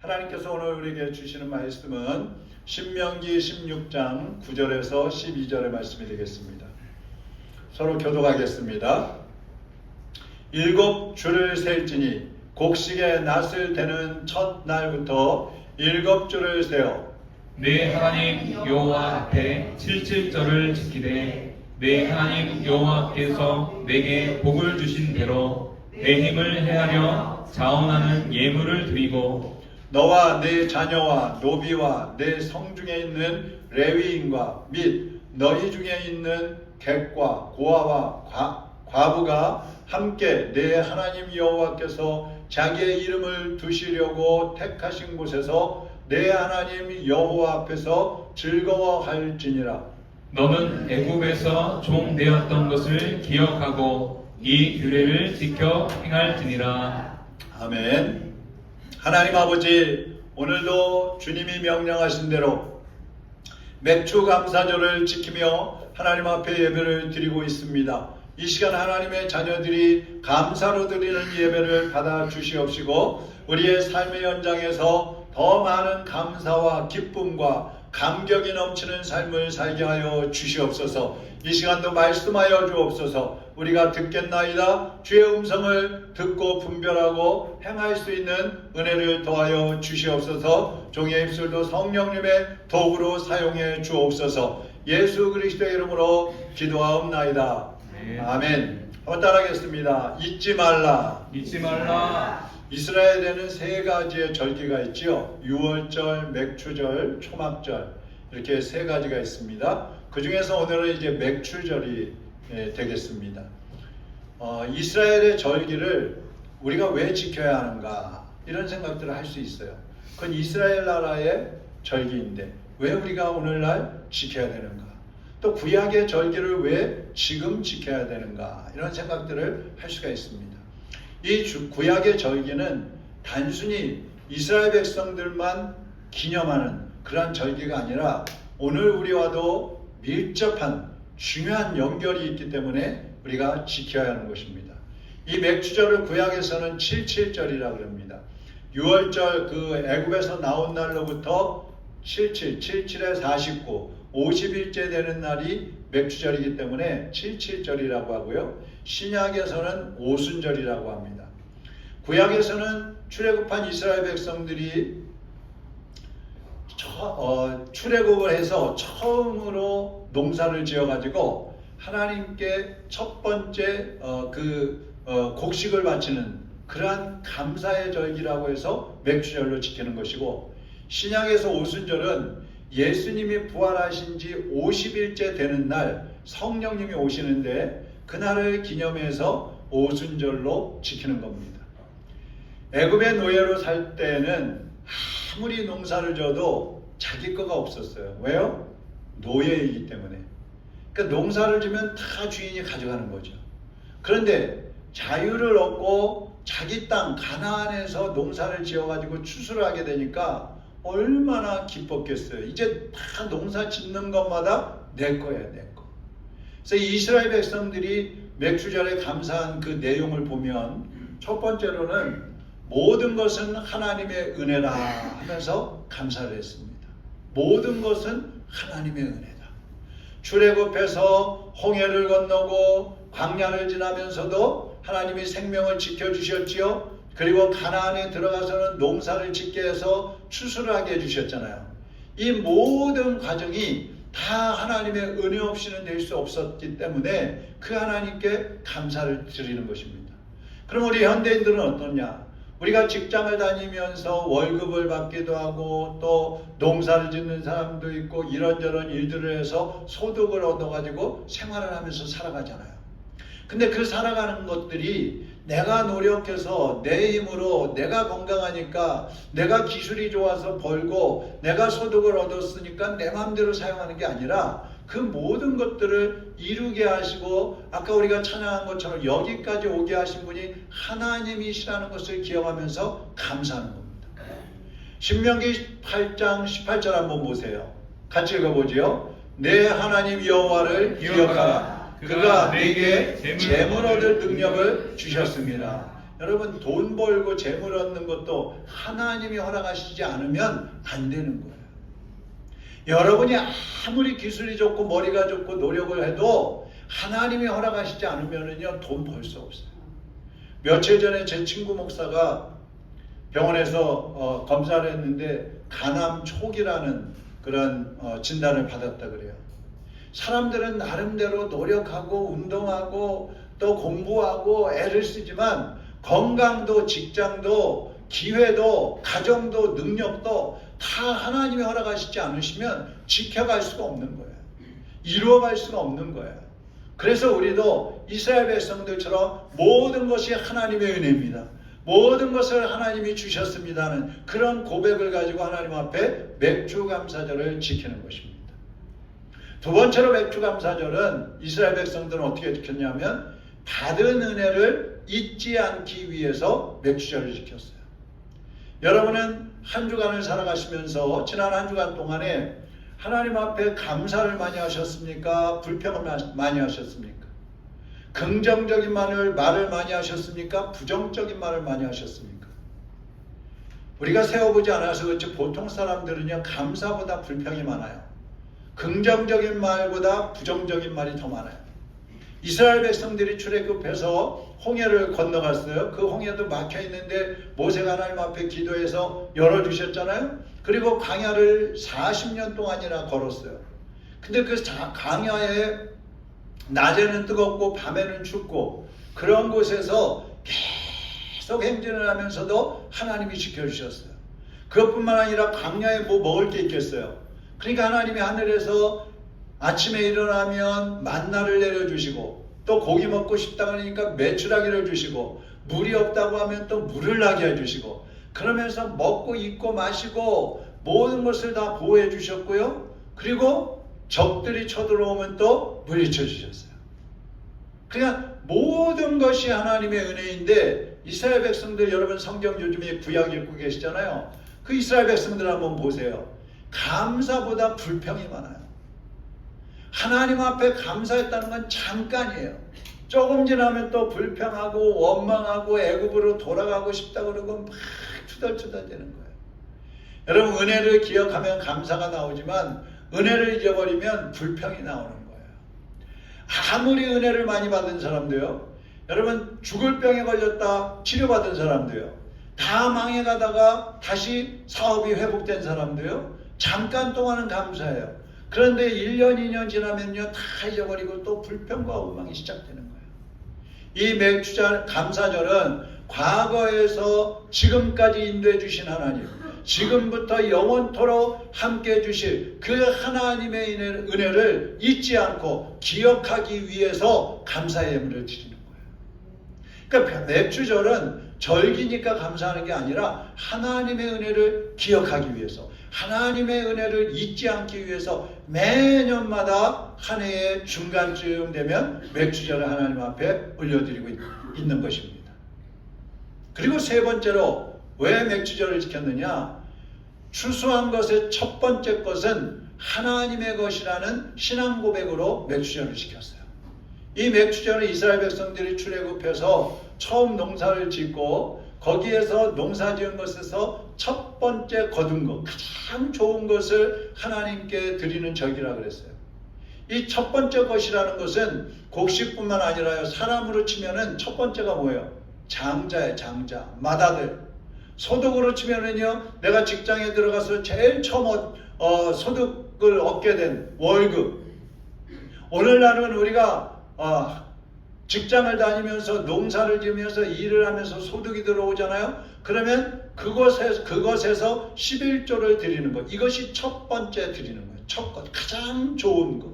하나님께서 오늘 우리에게 주시는 말씀은 신명기 16장 9절에서 12절의 말씀이 되겠습니다. 서로 교독하겠습니다. 7 줄을 셀지니 곡식의 낫을 대는 첫날부터 7 줄을 세어 내 하나님 여호와 앞에 77절을 지키되 내 하나님 여호와께서 내게 복을 주신 대로 내 힘을 헤아려 자원하는 예물을 드리고 너와 네 자녀와 노비와 내 성중에 있는 레위인과 및 너희 중에 있는 객과 고아와 과부가 함께 내 하나님 여호와께서 자기의 이름을 두시려고 택하신 곳에서 내 하나님 여호와 앞에서 즐거워할지니라. 너는 애굽에서 종 되었던 것을 기억하고 이 규례를 지켜 행할지니라. 아멘. 하나님 아버지, 오늘도 주님이 명령하신 대로 맥주 감사절을 지키며 하나님 앞에 예배를 드리고 있습니다. 이 시간 하나님의 자녀들이 감사로 드리는 예배를 받아 주시옵시고 우리의 삶의 현장에서 더 많은 감사와 기쁨과 감격이 넘치는 삶을 살게 하여 주시옵소서. 이 시간도 말씀하여 주옵소서. 우리가 듣겠나이다. 주의 음성을 듣고 분별하고 행할 수 있는 은혜를 더하여 주시옵소서. 종의 입술도 성령님의 도구로 사용해 주옵소서. 예수 그리스도의 이름으로 기도하옵나이다. 아멘. 한번 따라하겠습니다. 잊지 말라. 잊지 말라. 이스라엘에는 3가지의 절기가 있지요. 유월절, 맥추절, 초막절, 이렇게 3가지가 있습니다. 그 중에서 오늘은 이제 맥추절이 되겠습니다. 이스라엘의 절기를 우리가 왜 지켜야 하는가 이런 생각들을 할 수 있어요. 그건 이스라엘 나라의 절기인데 왜 우리가 오늘날 지켜야 되는가? 또 구약의 절기를 왜 지금 지켜야 되는가? 이런 생각들을 할 수가 있습니다. 이 구약의 절기는 단순히 이스라엘 백성들만 기념하는 그러한 절기가 아니라 오늘 우리와도 밀접한 중요한 연결이 있기 때문에 우리가 지켜야 하는 것입니다. 이 맥추절을 구약에서는 77절이라고 합니다. 6월절 그 애굽에서 나온 날로부터 77에 49, 50일째 되는 날이 맥추절이기 때문에 77절이라고 하고요. 신약에서는 오순절이라고 합니다. 구약에서는 출애굽한 이스라엘 백성들이 출애굽을 해서 처음으로 농사를 지어가지고 하나님께 첫 번째 곡식을 바치는 그러한 감사의 절기라고 해서 맥추절로 지키는 것이고, 신약에서 오순절은 예수님이 부활하신 지 50일째 되는 날 성령님이 오시는데 그날을 기념해서 오순절로 지키는 겁니다. 애굽의 노예로 살 때는 아무리 농사를 져도 자기 거가 없었어요. 왜요? 노예이기 때문에. 그러니까 농사를 지면 다 주인이 가져가는 거죠. 그런데 자유를 얻고 자기 땅 가나안에서 농사를 지어가지고 추수를 하게 되니까 얼마나 기뻤겠어요. 이제 다 농사 짓는 것마다 내 거야, 내 거. 그래서 이스라엘 백성들이 맥추절에 감사한 그 내용을 보면 첫 번째로는 모든 것은 하나님의 은혜라 하면서 감사를 했습니다. 모든 것은 하나님의 은혜다. 출애굽해서 홍해를 건너고 광야를 지나면서도 하나님이 생명을 지켜주셨지요. 그리고 가나안에 들어가서는 농사를 짓게 해서 추수를 하게 해주셨잖아요. 이 모든 과정이 다 하나님의 은혜 없이는 될 수 없었기 때문에 그 하나님께 감사를 드리는 것입니다. 그럼 우리 현대인들은 어떠냐? 우리가 직장을 다니면서 월급을 받기도 하고 또 농사를 짓는 사람도 있고 이런저런 일들을 해서 소득을 얻어가지고 생활을 하면서 살아가잖아요. 근데 그 살아가는 것들이 내가 노력해서 내 힘으로 내가 건강하니까 내가 기술이 좋아서 벌고 내가 소득을 얻었으니까 내 마음대로 사용하는 게 아니라 그 모든 것들을 이루게 하시고 아까 우리가 찬양한 것처럼 여기까지 오게 하신 분이 하나님이시라는 것을 기억하면서 감사하는 겁니다. 신명기 8장 18절 한번 보세요. 같이 읽어보지요. 내 하나님 여호와를 기억하라. 그가 내게 재물 얻을 능력을 주셨습니다. 여러분 돈 벌고 재물 얻는 것도 하나님이 허락하시지 않으면 안 되는 거예요. 여러분이 아무리 기술이 좋고 머리가 좋고 노력을 해도 하나님이 허락하시지 않으면은요 돈 벌 수 없어요. 며칠 전에 제 친구 목사가 병원에서 검사를 했는데 간암 초기라는 그런 진단을 받았다 그래요. 사람들은 나름대로 노력하고 운동하고 또 공부하고 애를 쓰지만 건강도 직장도 기회도 가정도 능력도 다 하나님이 허락하시지 않으시면 지켜갈 수가 없는 거예요. 이루어갈 수가 없는 거예요. 그래서 우리도 이스라엘 백성들처럼 모든 것이 하나님의 은혜입니다. 모든 것을 하나님이 주셨습니다는 그런 고백을 가지고 하나님 앞에 맥주감사절을 지키는 것입니다. 두 번째로 맥주감사절은 이스라엘 백성들은 어떻게 지켰냐면 받은 은혜를 잊지 않기 위해서 맥주절을 지켰어요. 여러분은 한 주간을 살아가시면서 지난 한 주간 동안에 하나님 앞에 감사를 많이 하셨습니까? 불평을 많이 하셨습니까? 긍정적인 말을 많이 하셨습니까? 부정적인 말을 많이 하셨습니까? 우리가 세워보지 않아서 그렇지 보통 사람들은요 감사보다 불평이 많아요. 긍정적인 말보다 부정적인 말이 더 많아요. 이스라엘 백성들이 출애굽해서 홍해를 건너갔어요. 그 홍해도 막혀 있는데 모세가 하나님 앞에 기도해서 열어주셨잖아요. 그리고 광야를 40년 동안이나 걸었어요. 근데 그 광야에 낮에는 뜨겁고 밤에는 춥고 그런 곳에서 계속 행진을 하면서도 하나님이 지켜주셨어요. 그것뿐만 아니라 광야에 뭐 먹을 게 있겠어요. 그러니까 하나님이 하늘에서 아침에 일어나면 만나를 내려주시고 또 고기 먹고 싶다 그러니까 메추라기를 주시고 물이 없다고 하면 또 물을 나게 해주시고 그러면서 먹고 입고 마시고 모든 것을 다 보호해 주셨고요. 그리고 적들이 쳐들어오면 또 물리쳐 주셨어요. 그러니까 모든 것이 하나님의 은혜인데 이스라엘 백성들 여러분 성경 요즘에 구약 읽고 계시잖아요. 그 이스라엘 백성들 한번 보세요. 감사보다 불평이 많아요. 하나님 앞에 감사했다는 건 잠깐이에요. 조금 지나면 또 불평하고 원망하고 애굽으로 돌아가고 싶다 그러고 막 투덜투덜 되는 거예요. 여러분 은혜를 기억하면 감사가 나오지만 은혜를 잊어버리면 불평이 나오는 거예요. 아무리 은혜를 많이 받은 사람도요. 여러분 죽을 병에 걸렸다 치료받은 사람도요. 다 망해가다가 다시 사업이 회복된 사람도요. 잠깐 동안은 감사해요. 그런데 1년 2년 지나면요 다 잊어버리고 또 불평과 원망이 시작되는 거예요. 이 맥주절 감사절은 과거에서 지금까지 인도해 주신 하나님, 지금부터 영원토록 함께 해주실 그 하나님의 은혜를 잊지 않고 기억하기 위해서 감사의 예물을 드리는 거예요. 그러니까 맥주절은 절기니까 감사하는 게 아니라 하나님의 은혜를 기억하기 위해서, 하나님의 은혜를 잊지 않기 위해서 매년마다 한 해의 중간쯤 되면 맥주절을 하나님 앞에 올려드리고 있는 것입니다. 그리고 세 번째로 왜 맥주절을 지켰느냐? 추수한 것의 첫 번째 것은 하나님의 것이라는 신앙 고백으로 맥주절을 지켰어요. 이 맥주절은 이스라엘 백성들이 출애굽해서 처음 농사를 짓고 거기에서 농사 지은 것에서 첫 번째 거둔 것, 가장 좋은 것을 하나님께 드리는 절기라 그랬어요. 이 첫 번째 것이라는 것은 곡식뿐만 아니라요. 사람으로 치면은 첫 번째가 뭐예요? 장자예요, 장자. 맏아들. 소득으로 치면은요. 내가 직장에 들어가서 제일 처음 소득을 얻게 된 월급. 오늘날은 우리가 직장을 다니면서 농사를 지으면서 일을 하면서 소득이 들어오잖아요. 그러면 그것에서 11조를 드리는 것. 이것이 첫 번째 드리는 거예요. 첫 것. 가장 좋은 것.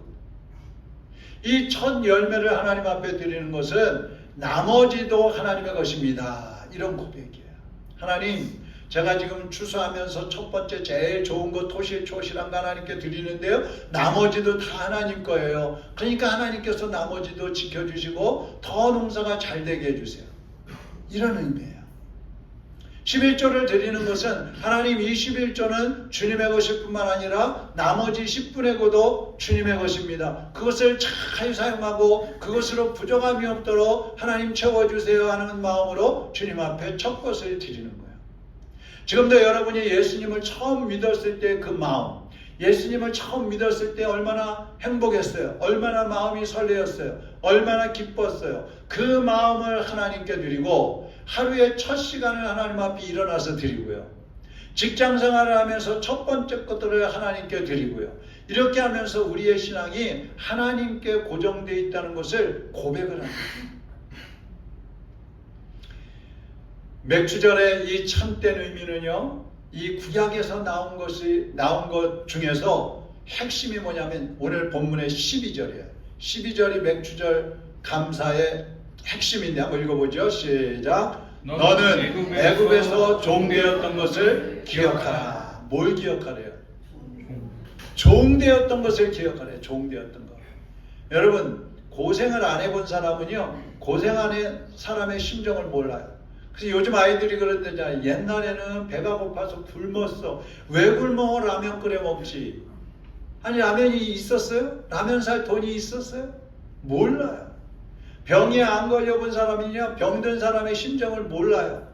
이 첫 열매를 하나님 앞에 드리는 것은 나머지도 하나님의 것입니다. 이런 고백이에요. 하나님, 제가 지금 추수하면서 첫 번째 제일 좋은 것 토실초실한 거 하나님께 드리는데요. 나머지도 다 하나님 거예요. 그러니까 하나님께서 나머지도 지켜주시고 더 농사가 잘 되게 해주세요. 이런 의미예요. 11조를 드리는 것은 하나님 이 11조는 주님의 것일 뿐만 아니라 나머지 10분의 고도 주님의 것입니다. 그것을 잘 사용하고 그것으로 부족함이 없도록 하나님 채워주세요 하는 마음으로 주님 앞에 첫 것을 드리는 거예요. 지금도 여러분이 예수님을 처음 믿었을 때 그 마음, 예수님을 처음 믿었을 때 얼마나 행복했어요. 얼마나 마음이 설레었어요. 얼마나 기뻤어요. 그 마음을 하나님께 드리고 하루의 첫 시간을 하나님 앞에 일어나서 드리고요. 직장 생활을 하면서 첫 번째 것들을 하나님께 드리고요. 이렇게 하면서 우리의 신앙이 하나님께 고정되어 있다는 것을 고백을 합니다. 맥주절의 이 참된 의미는요, 이 구약에서 나온 것 중에서 핵심이 뭐냐면 오늘 본문의 12절이에요. 12절이 맥주절 감사의 핵심인데 한번 읽어보죠. 시작. 너는 애굽에서 종되었던 것을 기억하라. 뭘 기억하래요? 종되었던 것을 기억하래요. 종되었던 것. 여러분, 고생을 안 해본 사람은요, 고생하는 사람의 심정을 몰라요. 그래서 요즘 아이들이 그러잖아요. 옛날에는 배가 고파서 굶었어. 왜 굶어? 라면 끓여 먹지. 아니, 라면이 있었어요? 라면 살 돈이 있었어요? 몰라요. 병에 안 걸려본 사람이냐, 병든 사람의 심정을 몰라요.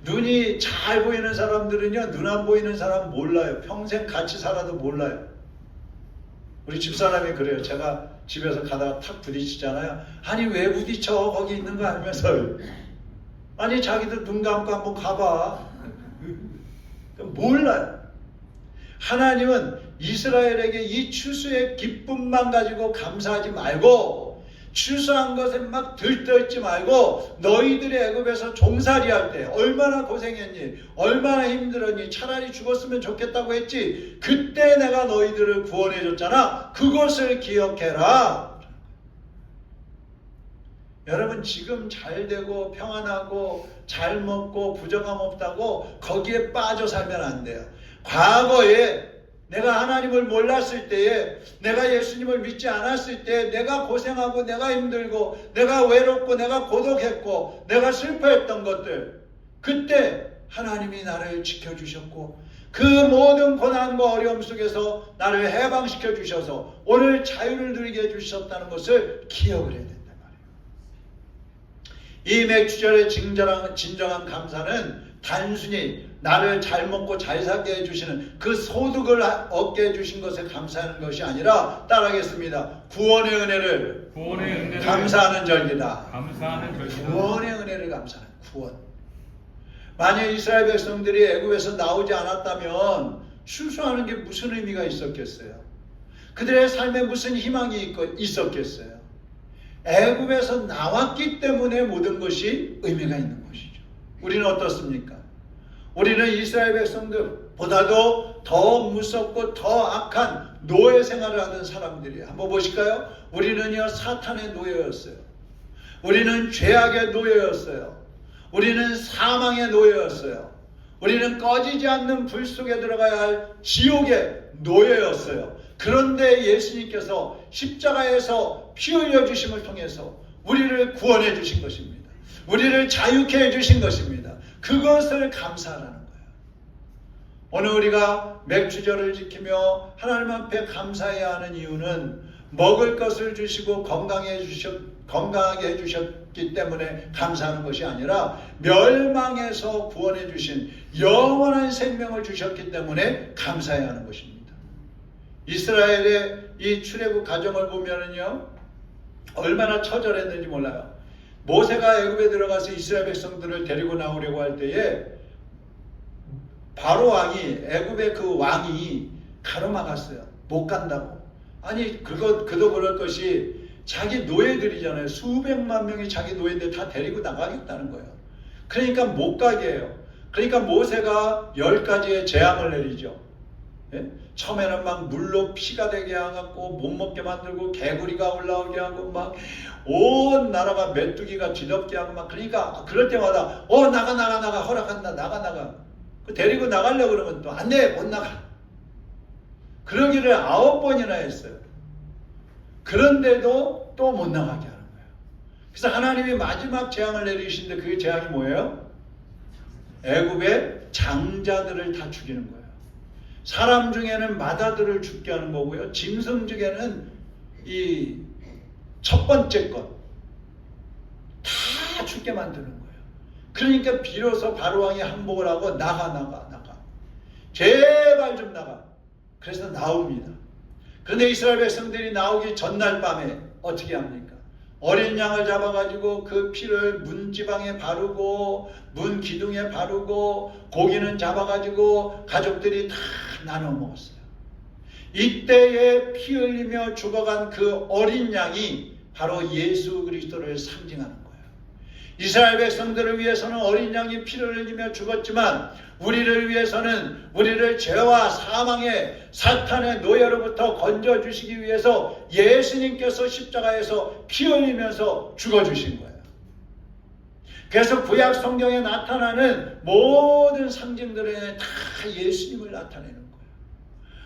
눈이 잘 보이는 사람들은요, 눈 안 보이는 사람 몰라요. 평생 같이 살아도 몰라요. 우리 집사람이 그래요. 제가 집에서 가다가 탁 부딪히잖아요. 아니, 왜 부딪혀? 거기 있는 거 알면서. 아니, 자기도 눈 감고 한번 가봐. 몰라요. 하나님은 이스라엘에게 이 추수의 기쁨만 가지고 감사하지 말고, 추수한 것에 막 들떠있지 말고, 너희들이 애굽에서 종살이 할 때 얼마나 고생했니? 얼마나 힘들었니? 차라리 죽었으면 좋겠다고 했지. 그때 내가 너희들을 구원해 줬잖아. 그것을 기억해라. 여러분, 지금 잘 되고 평안하고 잘 먹고 부정함 없다고 거기에 빠져 살면 안 돼요. 과거에 내가 하나님을 몰랐을 때에, 내가 예수님을 믿지 않았을 때, 내가 고생하고 내가 힘들고 내가 외롭고 내가 고독했고 내가 슬퍼했던 것들, 그때 하나님이 나를 지켜주셨고 그 모든 고난과 어려움 속에서 나를 해방시켜 주셔서 오늘 자유를 누리게 해주셨다는 것을 기억을 해야 된단 말이에요. 이 맥주절의 진정한 감사는 단순히 나를 잘 먹고 잘 살게 해주시는 그 소득을 얻게 해주신 것에 감사하는 것이 아니라, 따라하겠습니다. 구원의 은혜를 감사하는 절기다. 구원의 은혜를 감사하는 구원. 만약 이스라엘 백성들이 애굽에서 나오지 않았다면 추수하는 게 무슨 의미가 있었겠어요? 그들의 삶에 무슨 희망이 있었겠어요? 애굽에서 나왔기 때문에 모든 것이 의미가 있는 것이죠. 우리는 어떻습니까? 우리는 이스라엘 백성들보다도 더 무섭고 더 악한 노예 생활을 하는 사람들이에요. 한번 보실까요? 우리는요, 사탄의 노예였어요. 우리는 죄악의 노예였어요. 우리는 사망의 노예였어요. 우리는 꺼지지 않는 불 속에 들어가야 할 지옥의 노예였어요. 그런데 예수님께서 십자가에서 피 흘려 주심을 통해서 우리를 구원해 주신 것입니다. 우리를 자유케 해 주신 것입니다. 그것을 감사하라는 거예요. 오늘 우리가 맥주절을 지키며 하나님 앞에 감사해야 하는 이유는 먹을 것을 주시고 건강하게 해주셨기 때문에 감사하는 것이 아니라, 멸망에서 구원해 주신 영원한 생명을 주셨기 때문에 감사해야 하는 것입니다. 이스라엘의 이 출애굽 과정을 보면은요, 얼마나 처절했는지 몰라요. 모세가 애굽에 들어가서 이스라엘 백성들을 데리고 나오려고 할 때에 바로 왕이, 애굽의 그 왕이 가로막았어요. 못 간다고. 아니, 그도 그럴 것이 자기 노예들이잖아요. 수백만 명이 자기 노예들 다 데리고 나가겠다는 거예요. 그러니까 못 가게 해요. 그러니까 모세가 10가지의 재앙을 내리죠. 예? 처음에는 막 물로 피가 되게 하고 못 먹게 만들고 개구리가 올라오게 하고 막 온 나라가 메뚜기가 뒤덮게 하고 막, 그러니까 그럴 때마다 나가 허락한다, 나가 데리고 나가려고 그러면 또 안 돼, 못 나가. 그러기를 9번이나 했어요. 그런데도 또 못 나가게 하는 거예요. 그래서 하나님이 마지막 재앙을 내리시는데, 그게 재앙이 뭐예요? 애굽의 장자들을 다 죽이는 거예요. 사람 중에는 마다들을 죽게 하는 거고요. 짐승 중에는 이 첫 번째 것 다 죽게 만드는 거예요. 그러니까 비로소 바로왕이 항복을 하고 나가. 제발 좀 나가. 그래서 나옵니다. 그런데 이스라엘 백성들이 나오기 전날 밤에 어떻게 합니까? 어린 양을 잡아가지고 그 피를 문지방에 바르고 문 기둥에 바르고 고기는 잡아가지고 가족들이 다 나눠 먹었어요. 이때에 피 흘리며 죽어간 그 어린 양이 바로 예수 그리스도를 상징하는 거예요. 이스라엘 백성들을 위해서는 어린 양이 피를 흘리며 죽었지만 우리를 위해서는 우리를 죄와 사망의 사탄의 노예로부터 건져주시기 위해서 예수님께서 십자가에서 피 흘리면서 죽어주신 거예요. 그래서 구약 성경에 나타나는 모든 상징들에 다 예수님을 나타내는 거예요.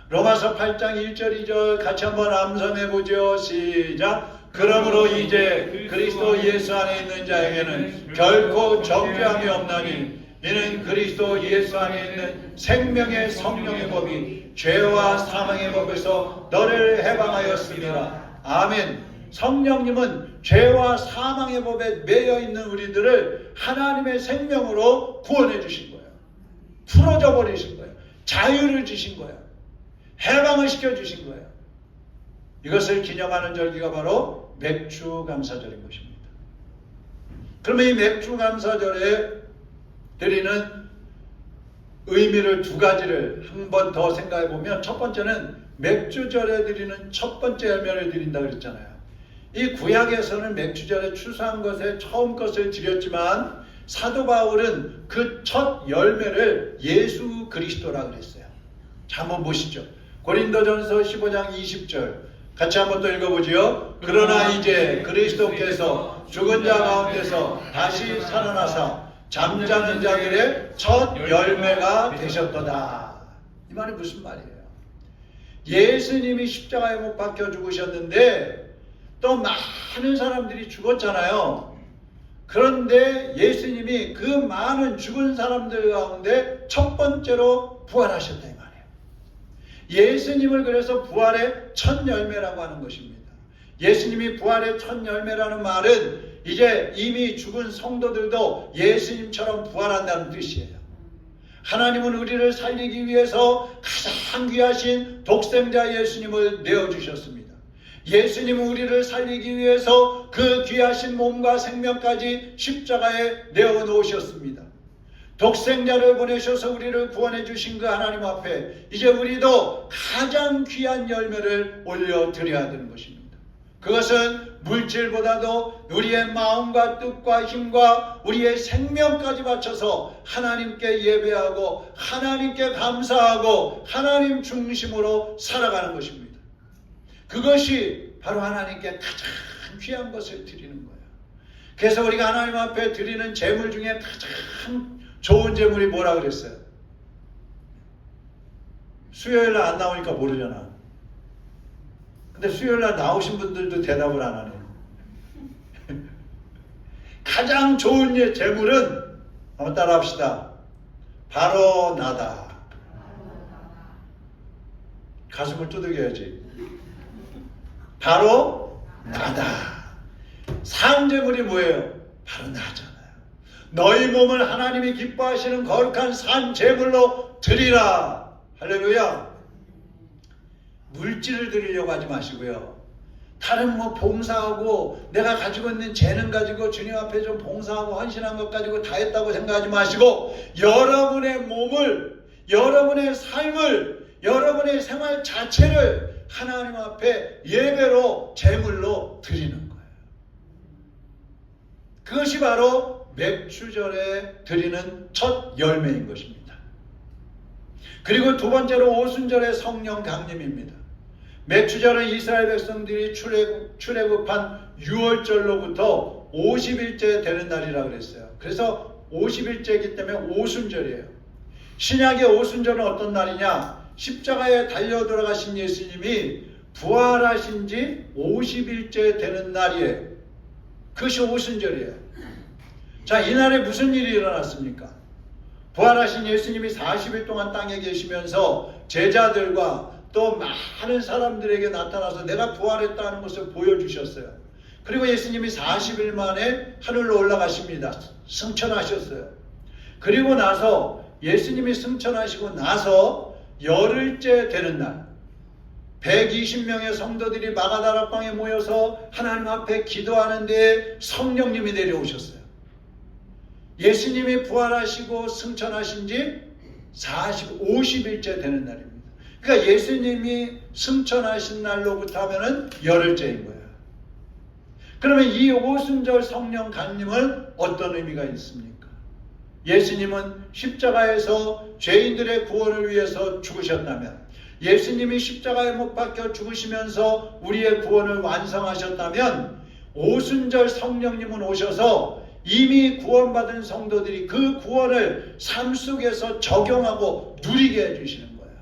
로마서 8장 1절 2절 같이 한번 암송해 보죠. 시작. 그러므로 이제 그리스도 예수 안에 있는 자에게는 결코 정죄함이 없나니 이는 그리스도 예수 안에 있는 생명의 성령의 법이 죄와 사망의 법에서 너를 해방하였습니다. 아멘. 성령님은 죄와 사망의 법에 매여 있는 우리들을 하나님의 생명으로 구원해 주신 거예요. 풀어져 버리신 거예요. 자유를 주신 거예요. 해방을 시켜 주신 거예요. 이것을 기념하는 절기가 바로 맥주감사절인 것입니다. 그러면 이 맥주감사절에 드리는 의미를 두 가지를 한 번 더 생각해 보면, 첫 번째는 맥주절에 드리는 첫 번째 열매를 드린다 그랬잖아요. 이 구약에서는 맥주절에 추수한 것에 처음 것을 드렸지만 사도 바울은 그 첫 열매를 예수 그리스도라 그랬어요. 자, 한번 보시죠. 고린도전서 15장 20절 같이 한번 또 읽어보지요. 그러나 이제 그리스도께서 죽은 자 가운데서 다시 살아나사 잠자는 자들의 첫 열매가 되셨도다. 이 말이 무슨 말이에요? 예수님이 십자가에 못 박혀 죽으셨는데 또 많은 사람들이 죽었잖아요. 그런데 예수님이 그 많은 죽은 사람들 가운데 첫 번째로 부활하셨다 이 말이에요. 예수님을 그래서 부활의 첫 열매라고 하는 것입니다. 예수님이 부활의 첫 열매라는 말은 이제 이미 죽은 성도들도 예수님처럼 부활한다는 뜻이에요. 하나님은 우리를 살리기 위해서 가장 귀하신 독생자 예수님을 내어주셨습니다. 예수님은 우리를 살리기 위해서 그 귀하신 몸과 생명까지 십자가에 내어놓으셨습니다. 독생자를 보내셔서 우리를 구원해 주신 그 하나님 앞에 이제 우리도 가장 귀한 열매를 올려드려야 되는 것입니다. 그것은 물질보다도 우리의 마음과 뜻과 힘과 우리의 생명까지 바쳐서 하나님께 예배하고 하나님께 감사하고 하나님 중심으로 살아가는 것입니다. 그것이 바로 하나님께 가장 귀한 것을 드리는 거예요. 그래서 우리가 하나님 앞에 드리는 제물 중에 가장 좋은 제물이 뭐라 그랬어요? 수요일날 안 나오니까 모르잖아. 근데 수요일날 나오신 분들도 대답을 안 하네요. 가장 좋은 제물은 한번 따라 합시다. 바로 나다. 가슴을 두들겨야지. 바로 나다. 산 제물이 뭐예요? 바로 나잖아요. 너희 몸을 하나님이 기뻐하시는 거룩한 산 제물로 드리라. 할렐루야. 물질을 드리려고 하지 마시고요. 다른 봉사하고 내가 가지고 있는 재능 가지고 주님 앞에 좀 봉사하고 헌신한 것 가지고 다 했다고 생각하지 마시고 여러분의 몸을, 여러분의 삶을, 여러분의 생활 자체를 하나님 앞에 예배로 제물로 드리는 거예요. 그것이 바로 맥주절에 드리는 첫 열매인 것입니다. 그리고 두 번째로 오순절의 성령 강림입니다. 맥주절은 이스라엘 백성들이 출애굽한 6월절로부터 50일째 되는 날이라 그랬어요. 그래서 50일째이기 때문에 오순절이에요. 신약의 오순절은 어떤 날이냐? 십자가에 달려 돌아가신 예수님이 부활하신 지 50일째 되는 날이에요. 그것이 오순절이에요. 자, 이날에 무슨 일이 일어났습니까? 부활하신 예수님이 40일 동안 땅에 계시면서 제자들과 또 많은 사람들에게 나타나서 내가 부활했다는 것을 보여주셨어요. 그리고 예수님이 40일 만에 하늘로 올라가십니다. 승천하셨어요. 그리고 나서 예수님이 승천하시고 나서 열흘째 되는 날 120명의 성도들이 마가다락방에 모여서 하나님 앞에 기도하는데 성령님이 내려오셨어요. 예수님이 부활하시고 승천하신 지 50일째 되는 날입니다. 그러니까 예수님이 승천하신 날로부터 하면은 열흘째인 거예요. 그러면 이 오순절 성령 강림은 어떤 의미가 있습니까? 예수님은 십자가에서 죄인들의 구원을 위해서 죽으셨다면, 예수님이 십자가에 못 박혀 죽으시면서 우리의 구원을 완성하셨다면, 오순절 성령님은 오셔서 이미 구원받은 성도들이 그 구원을 삶 속에서 적용하고 누리게 해주시는 거예요.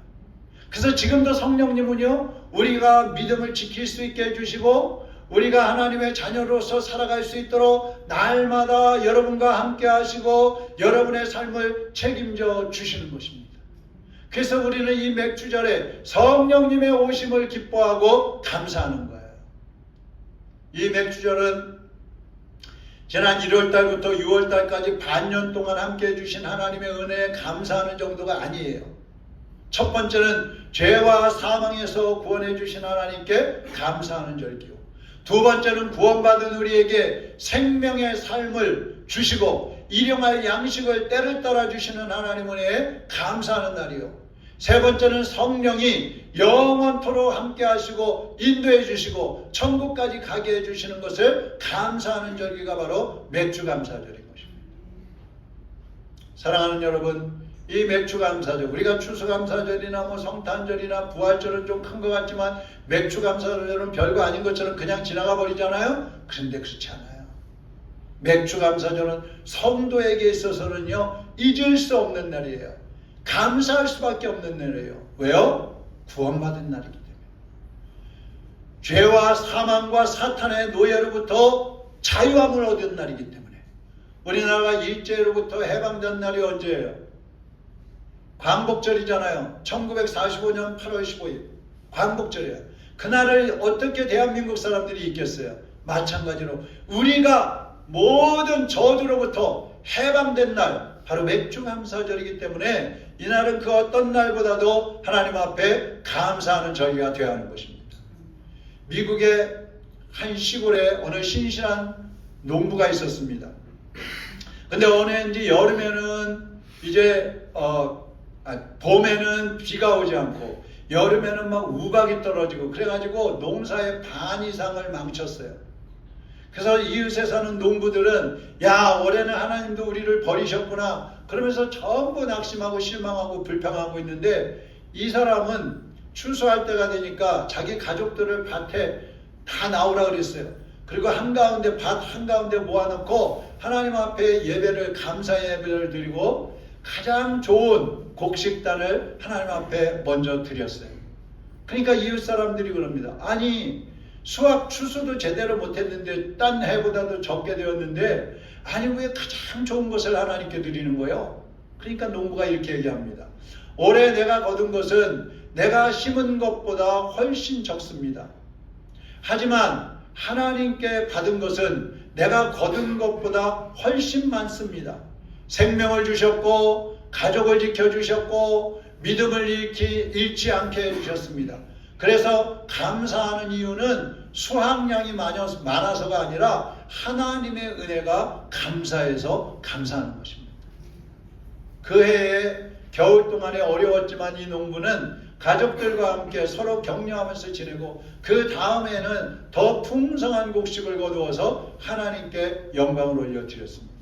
그래서 지금도 성령님은요, 우리가 믿음을 지킬 수 있게 해주시고 우리가 하나님의 자녀로서 살아갈 수 있도록 날마다 여러분과 함께 하시고 여러분의 삶을 책임져 주시는 것입니다. 그래서 우리는 이 맥주절에 성령님의 오심을 기뻐하고 감사하는 거예요. 이 맥주절은 지난 1월달부터 6월달까지 반년 동안 함께 해주신 하나님의 은혜에 감사하는 정도가 아니에요. 첫 번째는 죄와 사망에서 구원해 주신 하나님께 감사하는 절기요. 두 번째는 구원받은 우리에게 생명의 삶을 주시고 일용할 양식을 때를 따라 주시는 하나님 은혜에 감사하는 날이요. 세 번째는 성령이 영원토록 함께 하시고 인도해 주시고 천국까지 가게 해 주시는 것을 감사하는 절기가 바로 맥주감사절인 것입니다. 사랑하는 여러분, 이 맥주감사절, 우리가 추수감사절이나 뭐 성탄절이나 부활절은 좀 큰 것 같지만 맥주감사절은 별거 아닌 것처럼 그냥 지나가 버리잖아요. 그런데 그렇지 않아요. 맥주감사절은 성도에게 있어서는요, 잊을 수 없는 날이에요. 감사할 수밖에 없는 날이에요. 왜요? 구원받은 날이기 때문에. 죄와 사망과 사탄의 노예로부터 자유함을 얻은 날이기 때문에. 우리나라가 일제로부터 해방된 날이 언제예요? 광복절이잖아요. 1945년 8월 15일 광복절이에요. 그날을 어떻게 대한민국 사람들이 잊겠어요? 마찬가지로 우리가 모든 저주로부터 해방된 날, 바로 맥주감사절이기 때문에 이날은 그 어떤 날보다도 하나님 앞에 감사하는 절기가 되어야 하는 것입니다. 미국의 한 시골에 어느 신실한 농부가 있었습니다. 근데 어느 해인지 여름에는 이제 봄에는 비가 오지 않고 여름에는 막 우박이 떨어지고 그래가지고 농사의 반 이상을 망쳤어요. 그래서 이웃에 사는 농부들은 야, 올해는 하나님도 우리를 버리셨구나 그러면서 전부 낙심하고 실망하고 불평하고 있는데, 이 사람은 추수할 때가 되니까 자기 가족들을 밭에 다 나오라 그랬어요. 그리고 한가운데 밭 한가운데 모아놓고 하나님 앞에 예배를, 감사 예배를 드리고 가장 좋은 곡식단을 하나님 앞에 먼저 드렸어요. 그러니까 이웃 사람들이 그럽니다. 아니, 수확 추수도 제대로 못했는데 딴 해보다도 적게 되었는데 아니 왜 가장 좋은 것을 하나님께 드리는 거예요? 그러니까 농부가 이렇게 얘기합니다. 올해 내가 거둔 것은 내가 심은 것보다 훨씬 적습니다. 하지만 하나님께 받은 것은 내가 거둔 것보다 훨씬 많습니다. 생명을 주셨고 가족을 지켜주셨고 믿음을 잃지 않게 해주셨습니다. 그래서 감사하는 이유는 수확량이 많아서가 아니라 하나님의 은혜가 감사해서 감사하는 것입니다. 그 해에 겨울 동안에 어려웠지만 이 농부는 가족들과 함께 서로 격려하면서 지내고 그 다음에는 더 풍성한 곡식을 거두어서 하나님께 영광을 올려드렸습니다.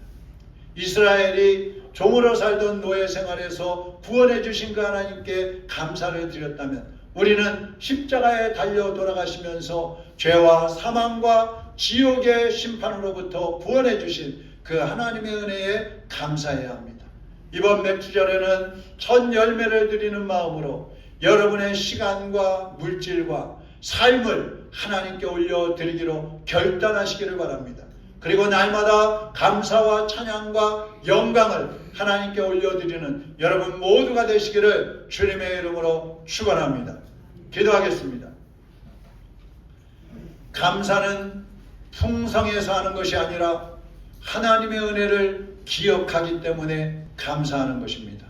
이스라엘이 종으로 살던 노예 생활에서 구원해 주신 그 하나님께 감사를 드렸다면 우리는 십자가에 달려 돌아가시면서 죄와 사망과 지옥의 심판으로부터 구원해 주신 그 하나님의 은혜에 감사해야 합니다. 이번 맥주절에는 첫 열매를 드리는 마음으로 여러분의 시간과 물질과 삶을 하나님께 올려드리기로 결단하시기를 바랍니다. 그리고 날마다 감사와 찬양과 영광을 하나님께 올려드리는 여러분 모두가 되시기를 주님의 이름으로 축원합니다. 기도하겠습니다. 감사는 풍성해서 하는 것이 아니라 하나님의 은혜를 기억하기 때문에 감사하는 것입니다.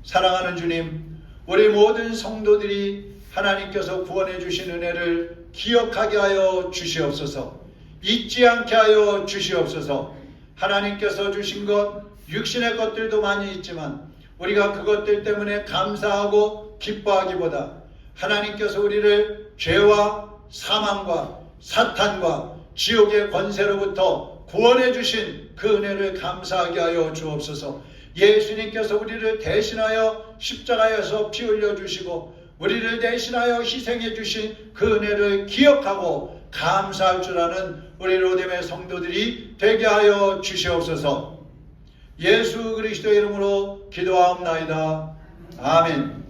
사랑하는 주님, 우리 모든 성도들이 하나님께서 구원해 주신 은혜를 기억하게 하여 주시옵소서. 잊지 않게 하여 주시옵소서. 하나님께서 주신 것, 육신의 것들도 많이 있지만 우리가 그것들 때문에 감사하고 기뻐하기보다 하나님께서 우리를 죄와 사망과 사탄과 지옥의 권세로부터 구원해 주신 그 은혜를 감사하게 하여 주옵소서. 예수님께서 우리를 대신하여 십자가에서 피 흘려 주시고 우리를 대신하여 희생해 주신 그 은혜를 기억하고 감사할 줄 아는 우리 로뎀의 성도들이 되게 하여 주시옵소서. 예수 그리스도의 이름으로 기도하옵나이다. 아멘.